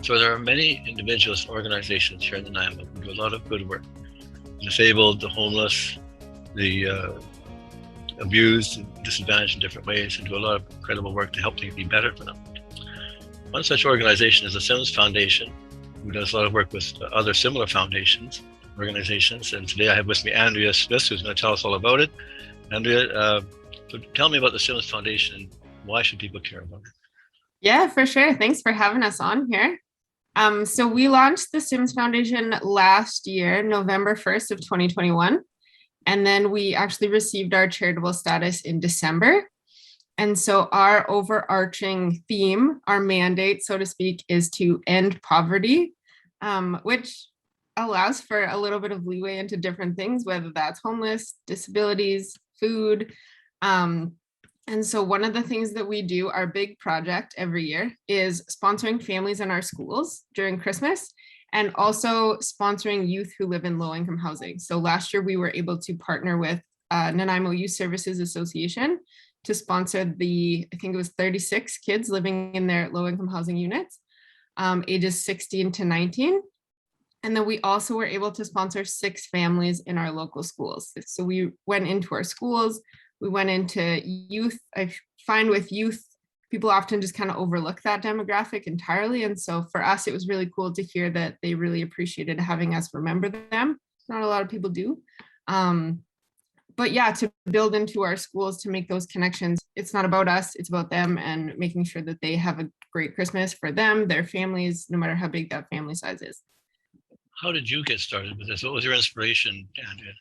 So there are many individuals and organizations here in Nanaimo who do a lot of good work. The disabled, the homeless, the abused, and disadvantaged in different ways, and do a lot of incredible work to help things be better for them. One such organization is the SIMS Foundation, who does a lot of work with other similar foundations, organizations. And today I have with me Andrea Smith, who's going to tell us all about it. Andrea, so tell me about the SIMS Foundation and why should people care about it? Yeah, for sure. Thanks for having us on here. So we launched the SIMS Foundation last year, November 1st of 2021. And then we actually received our charitable status in December. And so our overarching theme, our mandate, so to speak, is to end poverty, which allows for a little bit of leeway into different things, whether that's homeless, disabilities, food. And so one of the things that we do, our big project every year, is sponsoring families in our schools during Christmas and also sponsoring youth who live in low-income housing. So last year we were able to partner with Nanaimo Youth Services Association to sponsor I think it was 36 kids living in their low-income housing units, ages 16 to 19. And then we also were able to sponsor 6 families in our local schools. So we went into our schools, we went into youth. I find with youth, people often just kind of overlook that demographic entirely. And so for us, it was really cool to hear that they really appreciated having us remember them. Not a lot of people do. But yeah, to build into our schools, to make those connections, it's not about us, it's about them and making sure that they have a great Christmas for them, their families, no matter how big that family size is. How did you get started with this? What was your inspiration, Andrea?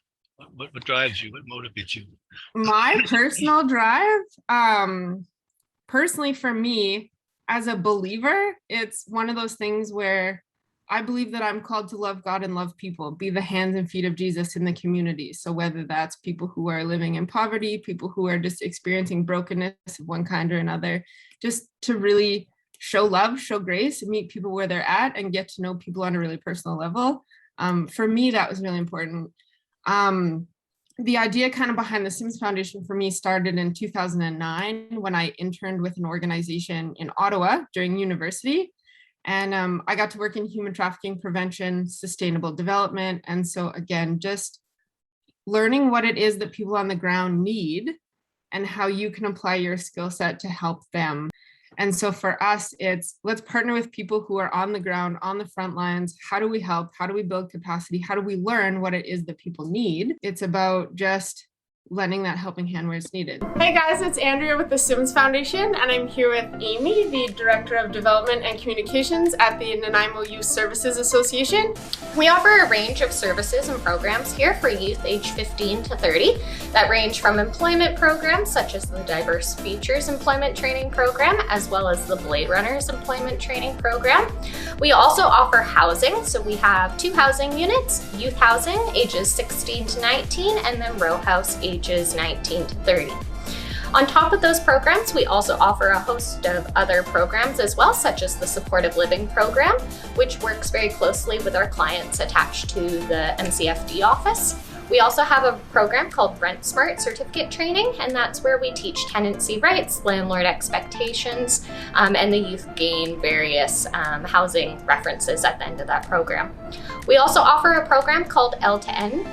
What drives you? What motivates you? My personal drive, personally for me, as a believer, it's one of those things where I believe that I'm called to love God and love people, be the hands and feet of Jesus in the community. So whether that's people who are living in poverty, people who are just experiencing brokenness of one kind or another, just to really show love, show grace, meet people where they're at and get to know people on a really personal level. For me, that was really important. The idea kind of behind the SIMS Foundation for me started in 2009 when I interned with an organization in Ottawa during university. And I got to work in human trafficking prevention, sustainable development. And so again, just learning what it is that people on the ground need and how you can apply your skill set to help them. And so for us, it's let's partner with people who are on the ground, on the front lines. How do we help? How do we build capacity? How do we learn what it is that people need? It's about just lending that helping hand where it's needed. Hey guys, it's Andrea with the SIMS Foundation, and I'm here with Amy, the Director of Development and Communications at the Nanaimo Youth Services Association. We offer a range of services and programs here for youth age 15 to 30 that range from employment programs such as the Diverse Futures Employment Training Program, as well as the Blade Runners Employment Training Program. We also offer housing, so we have 2 housing units, youth housing ages 16 to 19, and then row house ages 19 to 30. On top of those programs, we also offer a host of other programs as well, such as the Supportive Living Program, which works very closely with our clients attached to the MCFD office. We also have a program called Rent Smart Certificate Training, and that's where we teach tenancy rights, landlord expectations, and the youth gain various housing references at the end of that program. We also offer a program called L to N,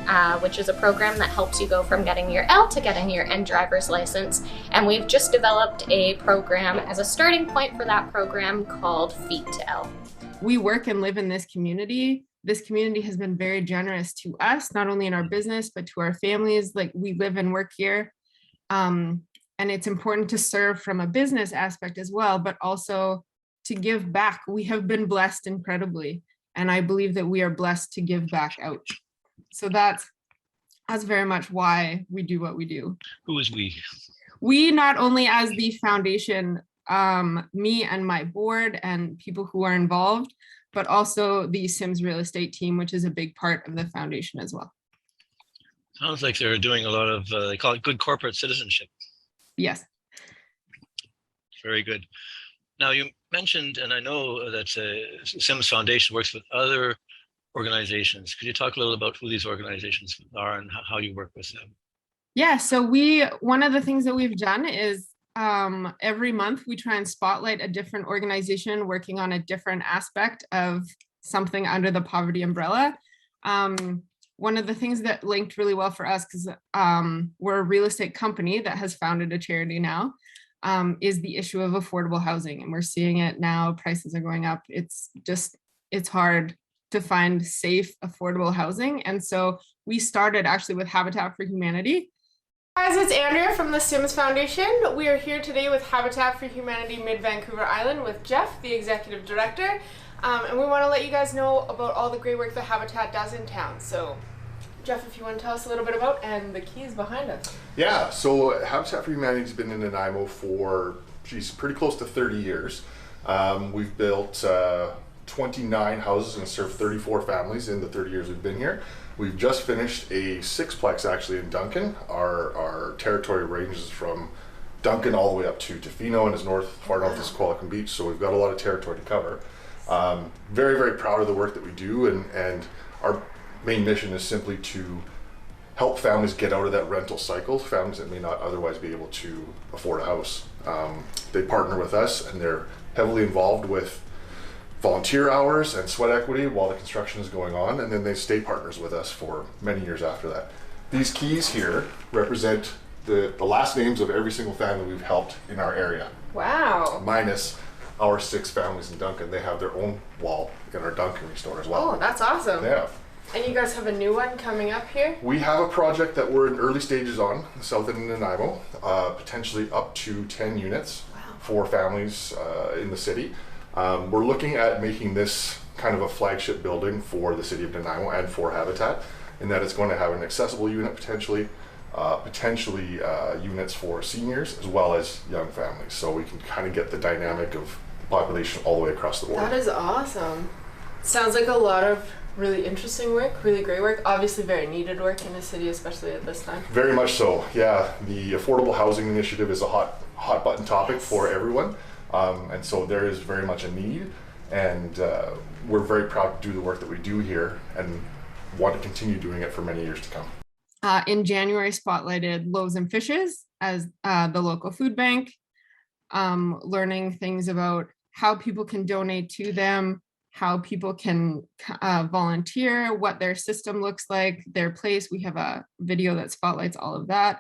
which is a program that helps you go from getting your L to getting your N driver's license. And we've just developed a program as a starting point for that program called Feet to L. We work and live in this community. This community has been very generous to us, not only in our business, but to our families. Like, we live and work here. And it's important to serve from a business aspect as well, but also to give back. We have been blessed incredibly. And I believe that we are blessed to give back out. So that's very much why we do what we do. Who is we? We, not only as the foundation, me and my board and people who are involved, but also the SIMS real estate team, which is a big part of the foundation as well. Sounds like they're doing a lot of, they call it good corporate citizenship. Yes. Very good. Now, you mentioned, and I know that SIMS Foundation works with other organizations. Could you talk a little about who these organizations are and how you work with them? Yeah, so one of the things that we've done is every month we try and spotlight a different organization working on a different aspect of something under the poverty umbrella. One of the things that linked really well for us, because we're a real estate company that has founded a charity now, is the issue of affordable housing. And we're seeing it now, prices are going up. It's hard to find safe, affordable housing. And so we started actually with Habitat for Humanity. Guys, it's Andrea from the SIMS Foundation. We are here today with Habitat for Humanity Mid-Vancouver Island with Jeff, the Executive Director. And we want to let you guys know about all the great work that Habitat does in town. So, Jeff, if you want to tell us a little bit about and the keys behind us. Yeah, so Habitat for Humanity has been in Nanaimo for, pretty close to 30 years. We've built 29 houses and served 34 families in the 30 years we've been here. We've just finished a sixplex actually in Duncan. Our territory ranges from Duncan all the way up to Tofino and as far north as Qualicum Beach, so we've got a lot of territory to cover. Very, very proud of the work that we do, and our main mission is simply to help families get out of that rental cycle, families that may not otherwise be able to afford a house. They partner with us and they're heavily involved with volunteer hours and sweat equity while the construction is going on, and then they stay partners with us for many years after that. These keys here represent the last names of every single family we've helped in our area. Wow. Minus our 6 families in Duncan. They have their own wall in our Duncan store as well. Oh, that's awesome. Yeah. And you guys have a new one coming up here? We have a project that we're in early stages on, south in Nanaimo, potentially up to 10 units for families in the city. We're looking at making this kind of a flagship building for the city of Nanaimo and for Habitat, in that it's going to have an accessible unit potentially units for seniors as well as young families. So we can kind of get the dynamic of the population all the way across the board. That is awesome. Sounds like a lot of really interesting work, really great work, obviously very needed work in the city, especially at this time. Very much so, yeah. The Affordable Housing Initiative is a hot button topic for everyone. And so there is very much a need, and we're very proud to do the work that we do here and want to continue doing it for many years to come. In January, spotlighted Loaves and Fishes as the local food bank, learning things about how people can donate to them, how people can volunteer, what their system looks like, their place. We have a video that spotlights all of that.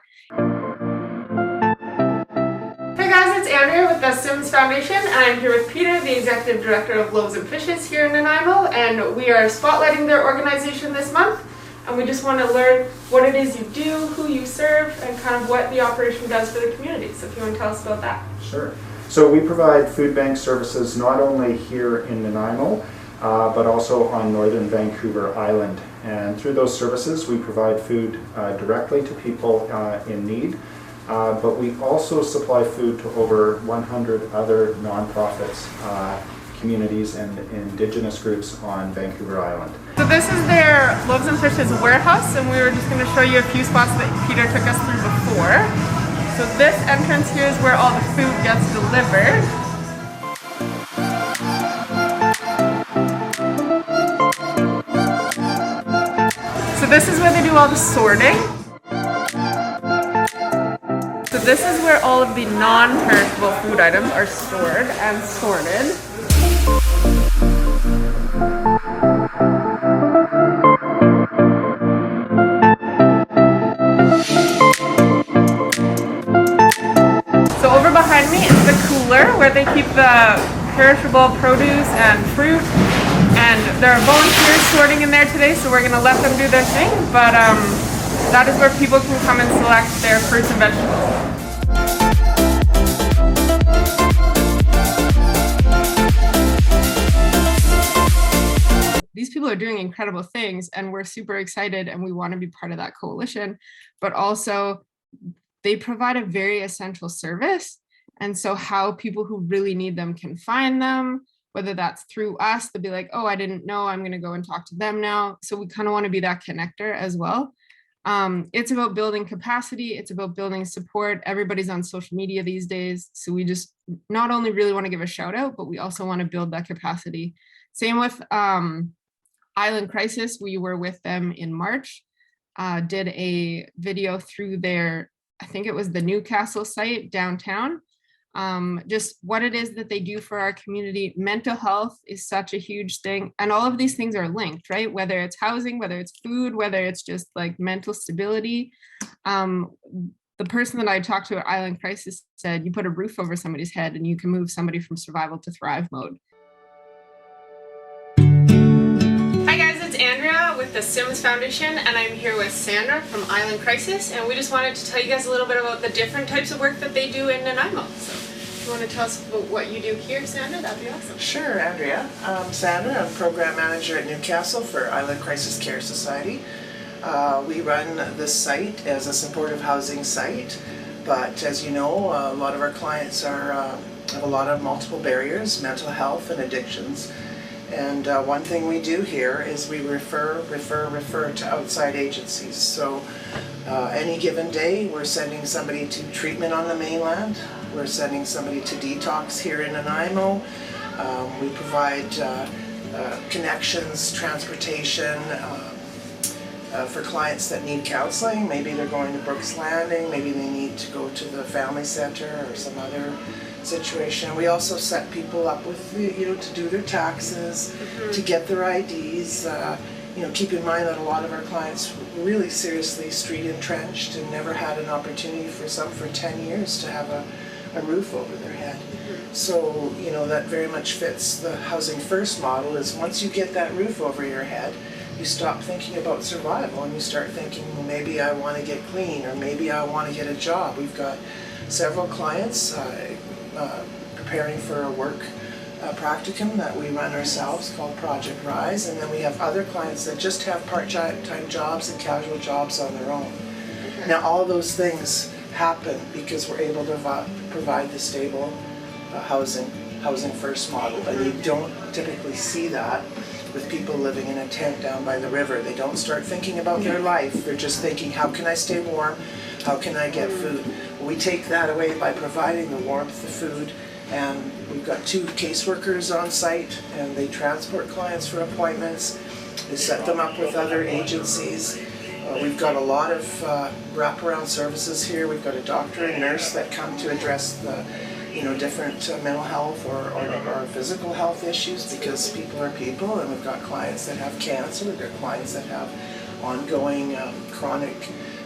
Hey guys, it's Andrea with the SIMS Foundation, and I'm here with Peter, the Executive Director of Loaves and Fishes here in Nanaimo, and we are spotlighting their organization this month, and we just want to learn what it is you do, who you serve, and kind of what the operation does for the community. So if you want to tell us about that. Sure. So we provide food bank services not only here in Nanaimo, but also on northern Vancouver Island. And through those services, we provide food directly to people in need. But we also supply food to over 100 other nonprofits, communities, and Indigenous groups on Vancouver Island. So this is their Loaves and Fishes warehouse, and we were just going to show you a few spots that Peter took us through before. So this entrance here is where all the food gets delivered. So this is where they do all the sorting. So this is where all of the non-perishable food items are stored and sorted. So over behind me is the cooler where they keep the perishable produce and fruit. And there are volunteers sorting in there today, so we're going to let them do their thing. But that is where people can come and select their fruits and vegetables. These people are doing incredible things, and we're super excited, and we want to be part of that coalition. But also, they provide a very essential service. And so how people who really need them can find them, whether that's through us, they'll be like, oh, I didn't know, I'm going to go and talk to them now. So we kind of want to be that connector as well. It's about building capacity. It's about building support. Everybody's on social media these days. So we just not only really want to give a shout out, but we also want to build that capacity. Same with Island Crisis. We were with them in March, did a video through their, I think it was the Newcastle site downtown, just what it is that they do for our community. Mental health is such a huge thing, and all of these things are linked, right? Whether it's housing, whether it's food, whether it's just like mental stability. The person that I talked to at Island Crisis said you put a roof over somebody's head and you can move somebody from survival to thrive mode. Hi guys, it's Andrea with the SIMS Foundation, and I'm here with Sandra from Island Crisis, and we just wanted to tell you guys a little bit about the different types of work that they do in Nanaimo. So if you want to tell us about what you do here, Sandra, that'd be awesome. Sure, Andrea. I'm Sandra. I'm Program Manager at Newcastle for Island Crisis Care Society. We run this site as a supportive housing site, but as you know, a lot of our clients have a lot of multiple barriers, mental health and addictions. And one thing we do here is we refer to outside agencies. So any given day we're sending somebody to treatment on the mainland, we're sending somebody to detox here in Nanaimo. We provide connections, transportation, for clients that need counseling. Maybe they're going to Brooks Landing, maybe they need to go to the family center or some other situation. We also set people up with, to do their taxes, to get their IDs. Keep in mind that a lot of our clients were really seriously street entrenched and never had an opportunity for 10 years to have a roof over their head. So, that very much fits the Housing First model. Is once you get that roof over your head, you stop thinking about survival and you start thinking, well, maybe I want to get clean, or maybe I want to get a job. We've got several clients preparing for a work practicum that we run ourselves called Project Rise, and then we have other clients that just have part-time jobs and casual jobs on their own. Now all those things happen because we're able to provide the stable housing first model, but you don't typically see that with people living in a tent down by the river. They don't start thinking about their life. They're just thinking, how can I stay warm? How can I get food? We take that away by providing the warmth, the food, and we've got 2 caseworkers on site, and they transport clients for appointments. They set them up with other agencies. We've got a lot of wraparound services here. We've got a doctor and nurse that come to address the different mental health or physical health issues, because people are people, and we've got clients that have cancer, we've got clients that have ongoing chronic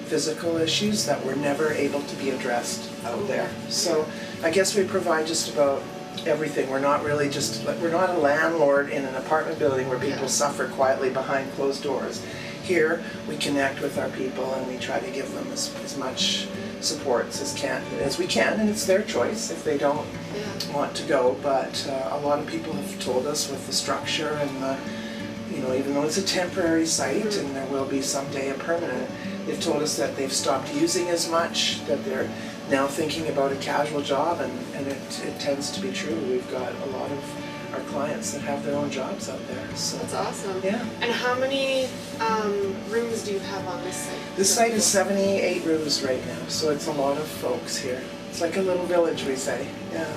physical issues that were never able to be addressed out there. So I guess we provide just about everything. We're not really we're not a landlord in an apartment building where people suffer quietly behind closed doors. Here we connect with our people and we try to give them as much supports as we can, and it's their choice if they don't want to go. But a lot of people have told us with the structure and the, even though it's a temporary site and there will be someday a permanent, they've told us that they've stopped using as much, that they're now thinking about a casual job, and it tends to be true. We've got a lot of our clients that have their own jobs out there. So that's awesome. Yeah. And how many rooms do you have on this site? This site is 78 rooms right now, so it's a lot of folks here. It's like a little village, we say. Yeah.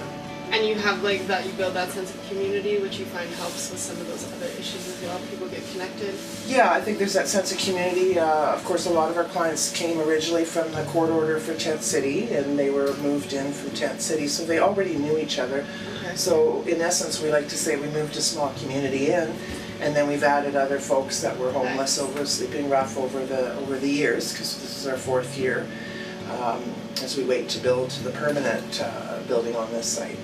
And you have like that, you build that sense of community, which you find helps with some of those other issues as well. People get connected. Yeah, I think there's that sense of community. Of course, a lot of our clients came originally from the court order for Tent City, and they were moved in from Tent City, so they already knew each other. Okay. So in essence, we like to say we moved a small community in, and then we've added other folks that were homeless over sleeping rough over the years, because this is our 4th year, as we wait to build the permanent building on this site.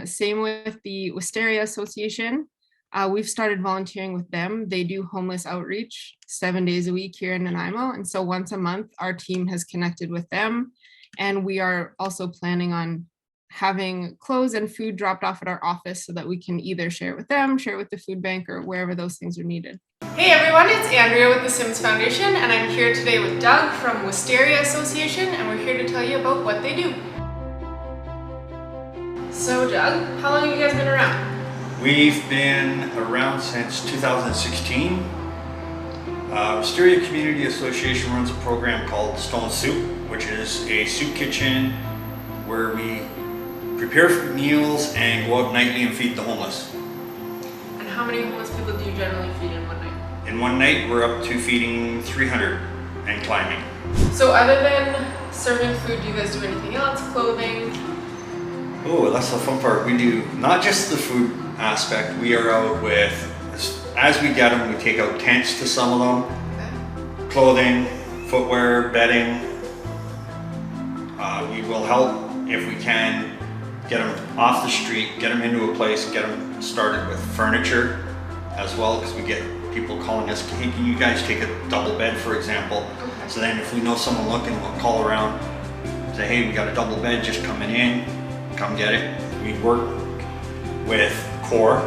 Same with the Wisteria Association. We've started volunteering with them. They do homeless outreach 7 days a week here in Nanaimo. And so once a month, our team has connected with them. And we are also planning on having clothes and food dropped off at our office so that we can either share it with them, share it with the food bank, or wherever those things are needed. Hey everyone, it's Andrea with the SIMS Foundation, and I'm here today with Doug from Wisteria Association, and we're here to tell you about what they do. So Doug, how long have you guys been around? We've been around since 2016. Wisteria Community Association runs a program called Stone Soup, which is a soup kitchen where we prepare meals and go out nightly and feed the homeless. And how many homeless people do you generally feed in one night? In one night, we're up to feeding 300 and climbing. So other than serving food, do you guys do anything else? Clothing? Oh, that's the fun part. We do not just the food aspect. We are out with, as we get them, we take out tents to some of them, clothing, footwear, bedding. We will help if we can get them off the street, get them into a place, get them started with furniture as well, because we get people calling us, hey, can you guys take a double bed, for example? So then if we know someone looking, we'll call around, say, hey, we got a double bed just coming in, come get it. We work with CORE,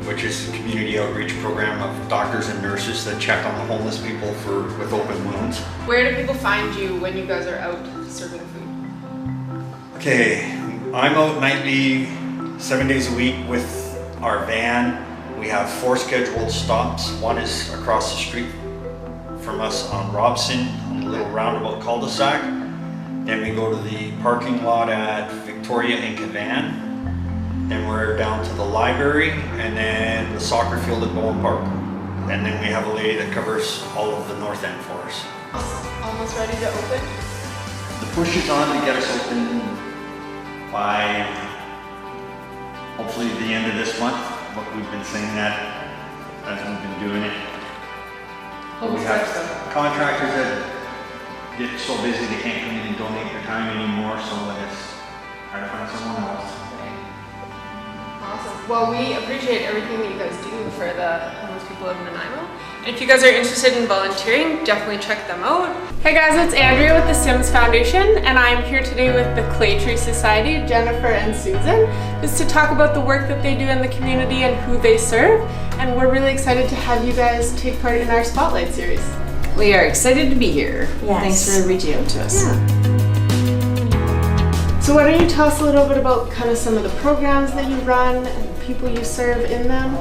which is a community outreach program of doctors and nurses that check on the homeless people with open wounds. Where do people find you when you guys are out serving food? Okay, I'm out nightly, 7 days a week with our van. We have 4 scheduled stops. One is across the street from us on Robson, on the little roundabout cul-de-sac. Then we go to the parking lot at Victoria and Cavan. Then we're down to the library, and then the soccer field at Bowen Park. And then we have a lady that covers all of the north end for us. Almost ready to open? The push is on to get us open by hopefully the end of this month. But we've been saying that as we've been doing it. But we have contractors that get so busy they can't come in and donate their time anymore, so it's hard to find someone else. Awesome. Well, we appreciate everything that you guys do for the homeless people of Nanaimo. And if you guys are interested in volunteering, definitely check them out. Hey guys, it's Andrea with the SIMS Foundation, and I'm here today with the Clay Tree Society, Jennifer and Susan, just to talk about the work that they do in the community and who they serve. And we're really excited to have you guys take part in our Spotlight series. We are excited to be here. Yes. Thanks for reaching out to us. Yeah. So why don't you tell us a little bit about kind of some of the programs that you run and the people you serve in them?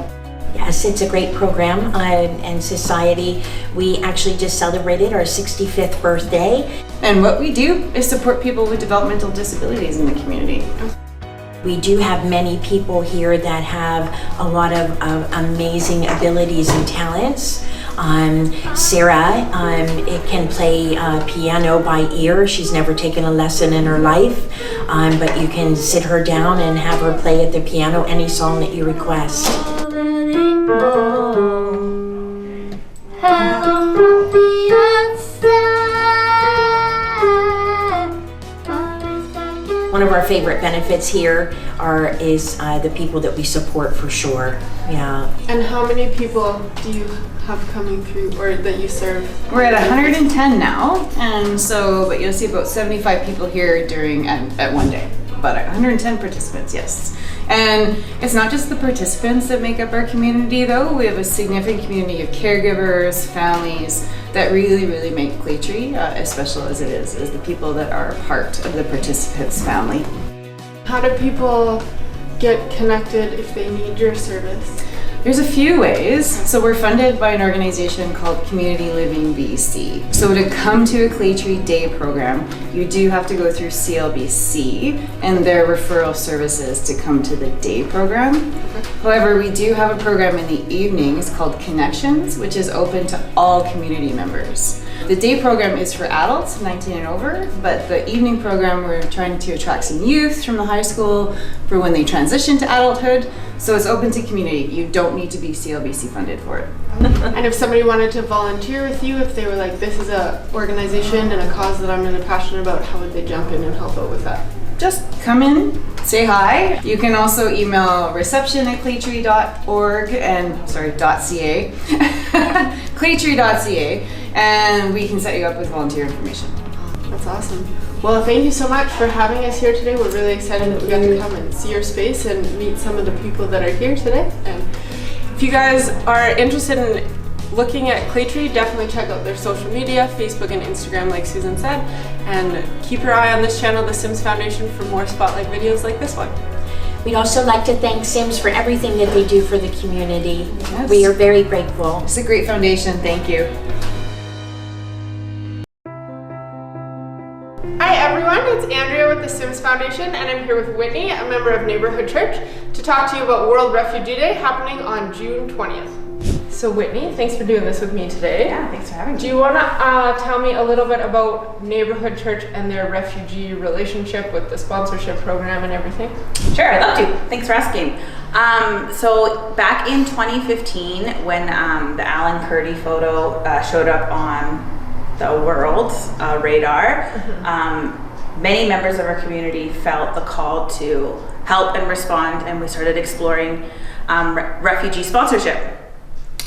Yes, it's a great program and society. We actually just celebrated our 65th birthday. And what we do is support people with developmental disabilities in the community. We do have many people here that have a lot of amazing abilities and talents. Sarah it can play piano by ear. She's never taken a lesson in her life, but you can sit her down and have her play at the piano any song that you request. Hello from the outside. One of our favorite benefits here is the people that we support for sure. Yeah. And how many people do you have coming through or that you serve? We're at 110 now, and but you'll see about 75 people here at one day. But 110 participants, yes. And it's not just the participants that make up our community though. We have a significant community of caregivers, families that really make Clay Tree as special as it is the people that are part of the participants' family. How do people get connected if they need your service? There's a few ways. So we're funded by an organization called Community Living BC. So to come to a Clay Tree Day program, you do have to go through CLBC and their referral services to come to the day program. However, we do have a program in the evenings called Connections, which is open to all community members. The day program is for adults, 19 and over, but the evening program, we're trying to attract some youth from the high school for when they transition to adulthood. So it's open to community. You don't need to be CLBC funded for it. And if somebody wanted to volunteer with you, if they were like, this is a organization and a cause that I'm really passionate about, how would they jump in and help out with that? Just come in, say hi. You can also email reception@claytree.org and .ca, claytree.ca, and we can set you up with volunteer information. That's awesome. Well, thank you so much for having us here today. We're really excited that we got to come and see your space and meet some of the people that are here today. And if you guys are interested in looking at Clay Tree, definitely check out their social media, Facebook and Instagram, like Susan said, and keep your eye on this channel, the SIMS Foundation, for more spotlight videos like this one. We'd also like to thank SIMS for everything that they do for the community. Yes. We are very grateful. It's a great foundation. Thank you. Hi everyone, it's Andrea with the SIMS Foundation, and I'm here with Whitney, a member of Neighborhood Church, to talk to you about World Refugee Day happening on June 20th. So Whitney, thanks for doing this with me today. Yeah, thanks for having me. Do you want to tell me a little bit about Neighborhood Church and their refugee relationship with the sponsorship program and everything? Sure, I'd love to. Thanks for asking. So back in 2015, when the Alan Kurdi photo showed up on the world radar, many members of our community felt the call to help and respond, and we started exploring refugee sponsorship.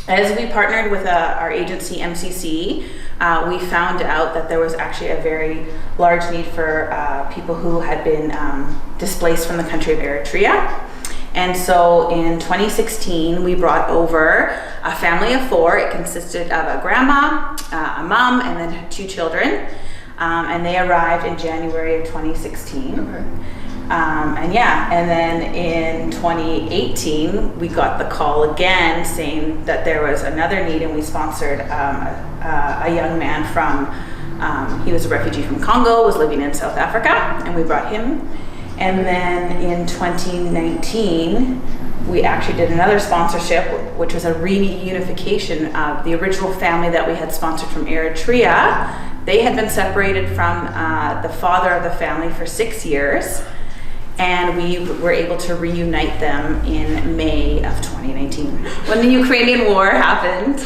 As we partnered with our agency MCC, we found out that there was actually a very large need for people who had been displaced from the country of Eritrea. And so in 2016, we brought over a family of 4. It consisted of a grandma, a mom, and then 2 children. And they arrived in January of 2016. Okay. And then in 2018, we got the call again saying that there was another need, and we sponsored a young man from, he was a refugee from Congo, was living in South Africa, and we brought him. And then in 2019, we actually did another sponsorship, which was a reunification of the original family that we had sponsored from Eritrea. They had been separated from the father of the family for 6 years, and we were able to reunite them in May of 2019. When the Ukrainian war happened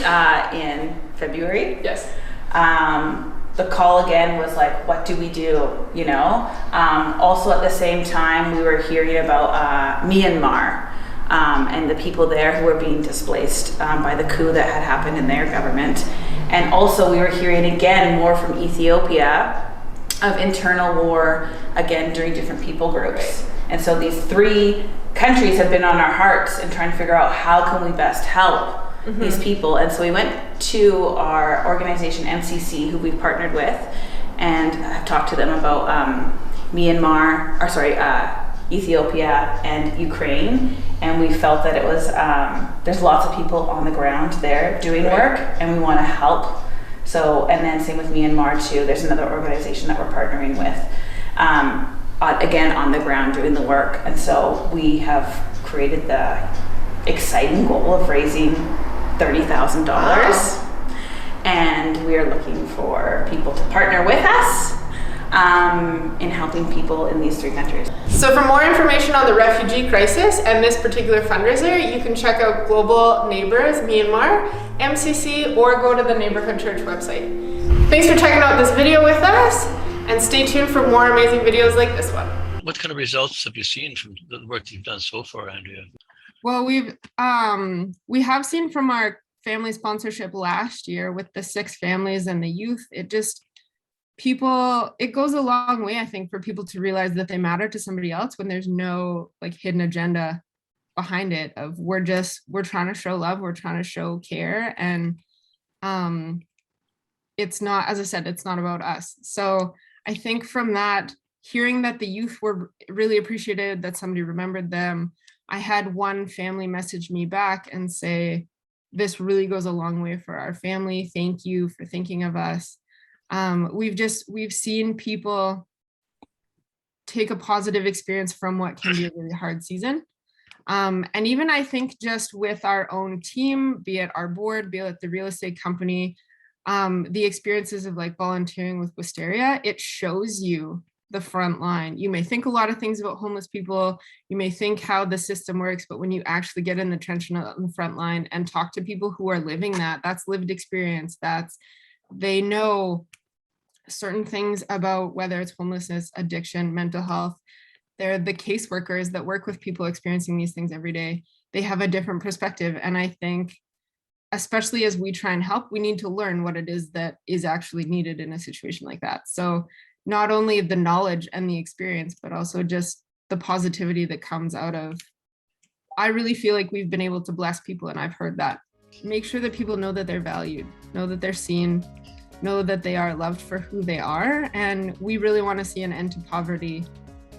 in February, Yes. the call again was like, what do we do, you know? Also at the same time, we were hearing about Myanmar and the people there who were being displaced by the coup that had happened in their government. And also we were hearing again more from Ethiopia of internal war, again, during different people groups. And so these 3 countries have been on our hearts and trying to figure out how can we best help these people. And so we went to our organization MCC, who we've partnered with, and I've talked to them about Ethiopia and Ukraine, and we felt that it was there's lots of people on the ground there doing work, and we want to help. So, and then same with Myanmar too. There's another organization that we're partnering with, again on the ground doing the work. And so we have created the exciting goal of raising $30,000, and we are looking for people to partner with us in helping people in these 3 countries. So for more information on the refugee crisis and this particular fundraiser, you can check out Global Neighbors Myanmar, MCC, or go to the Neighborhood Church website. Thanks for checking out this video with us, and stay tuned for more amazing videos like this one. What kind of results have you seen from the work you've done so far, Andrea? Well, we have seen from our family sponsorship last year with the 6 families and the youth, it goes a long way, I think, for people to realize that they matter to somebody else when there's no like hidden agenda behind it of we're trying to show love, we're trying to show care, and it's not, as I said, it's not about us. So I think from that, hearing that the youth were really appreciated, that somebody remembered them, I had one family message me back and say, this really goes a long way for our family. Thank you for thinking of us. We've seen people take a positive experience from what can be a really hard season. And even I think just with our own team, be it our board, be it the real estate company, the experiences of like volunteering with Wisteria, it shows you the front line. You may think a lot of things about homeless people, you may think how the system works, but when you actually get in the trench and on the front line and talk to people who are living that's lived experience, they know certain things about whether it's homelessness, addiction, mental health. They're the caseworkers that work with people experiencing these things every day. They have a different perspective. And I think, especially as we try and help, we need to learn what it is that is actually needed in a situation like that. So not only the knowledge and the experience, but also just the positivity that comes out of, I really feel like we've been able to bless people, and I've heard that. Make sure that people know that they're valued, know that they're seen, know that they are loved for who they are. And we really want to see an end to poverty,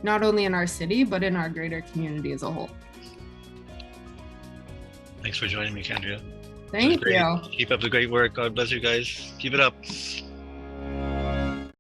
not only in our city, but in our greater community as a whole. Thanks for joining me, Andrea. Thank you. Keep up the great work. God bless you guys. Keep it up.